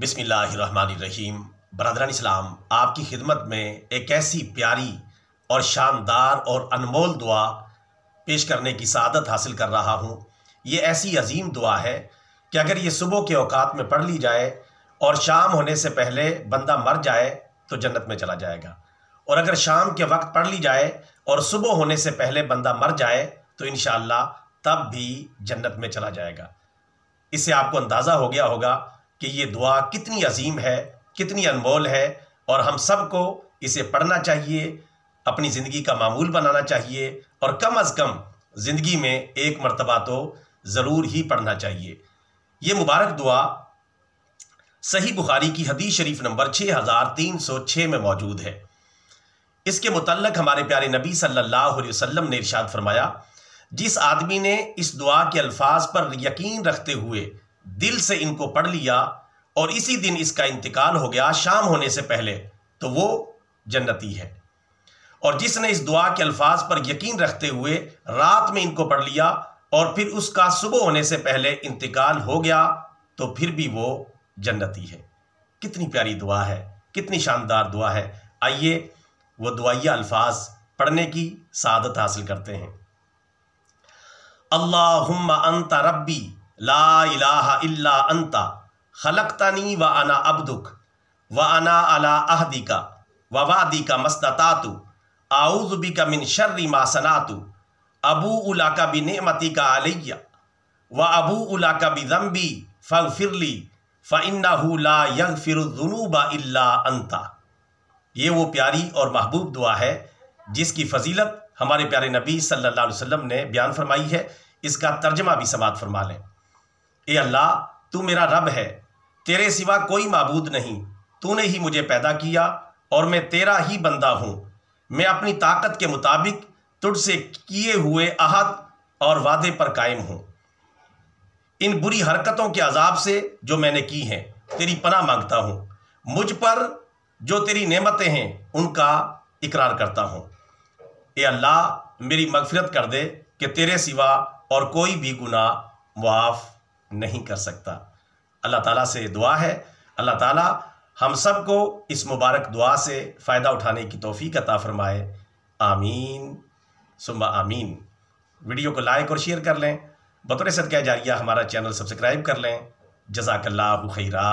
बिस्मिल्लाहिर्रहमानिर्रहीम। बरदरान इस्लाम, आपकी खिदमत में एक ऐसी प्यारी और शानदार और अनमोल दुआ पेश करने की सआदत हासिल कर रहा हूँ। ये ऐसी अजीम दुआ है कि अगर ये सुबह के औकात में पढ़ ली जाए और शाम होने से पहले बंदा मर जाए तो जन्नत में चला जाएगा, और अगर शाम के वक्त पढ़ ली जाए और सुबह होने से पहले बंदा मर जाए तो इंशाअल्लाह तब भी जन्नत में चला जाएगा। इससे आपको अंदाज़ा हो गया होगा कि ये दुआ कितनी अजीम है, कितनी अनमोल है, और हम सबको इसे पढ़ना चाहिए, अपनी ज़िंदगी का मामूल बनाना चाहिए, और कम अज़ कम ज़िंदगी में एक मरतबा तो ज़रूर ही पढ़ना चाहिए। ये मुबारक दुआ सही बुखारी की हदीस शरीफ नंबर 6306 में मौजूद है। इसके मुतल्लक हमारे प्यारे नबी सल्लल्लाहु अलैहि वसल्लम ने इरशाद फरमाया, जिस आदमी ने इस दुआ के अल्फाज पर यकीन रखते हुए दिल से इनको पढ़ लिया और इसी दिन इसका इंतकाल हो गया शाम होने से पहले, तो वो जन्नती है। और जिसने इस दुआ के अल्फाज पर यकीन रखते हुए रात में इनको पढ़ लिया और फिर उसका सुबह होने से पहले इंतकाल हो गया तो फिर भी वो जन्नती है। कितनी प्यारी दुआ है, कितनी शानदार दुआ है। आइए वो दुआइया अल्फाज पढ़ने की सआदत हासिल करते हैं। अल्लाहुम्मा अंता रब्बी ला इलाहा इल्ला अंता खलक़तनी व अना अब्दुक व अना अला अहदिका व वादिका मस्ततातु आऊज़ु बिका मिन शर्रि मा सनातु अबूउ लका बिनिअमतिका अलैया व अबूउ लका बिज़ंबी फ़ग़फ़िरली फ़इन्नहु ला यग़फ़िरुज़्ज़ुनूबा इल्ला अंता। ये वो प्यारी और महबूब दुआ है जिसकी फ़जीलत हमारे प्यारे नबी सल्लल्लाहु अलैहि वसल्लम ने बयान फरमाई है। इसका तर्जमा भी समाअत फरमा लें। ए अल्लाह, तू मेरा रब है, तेरे सिवा कोई माबूद नहीं, तूने ही मुझे पैदा किया और मैं तेरा ही बंदा हूँ। मैं अपनी ताकत के मुताबिक तुझसे किए हुए अहद और वादे पर कायम हूँ। इन बुरी हरकतों के अजाब से जो मैंने की हैं तेरी पनाह मांगता हूँ। मुझ पर जो तेरी नेमतें हैं उनका इकरार करता हूँ। ए अल्लाह, मेरी मगफिरत कर दे कि तेरे सिवा और कोई भी गुनाह मुआफ़ नहीं कर सकता। अल्लाह ताला से दुआ है, अल्लाह ताला हम सबको इस मुबारक दुआ से फ़ायदा उठाने की तौफ़ीक अता फ़रमाए। आमीन सुम्मा आमीन। वीडियो को लाइक और शेयर कर लें। बतौर सदक़ा जारिया हमारा चैनल सब्सक्राइब कर लें। जज़ाकल्लाहु खैरा।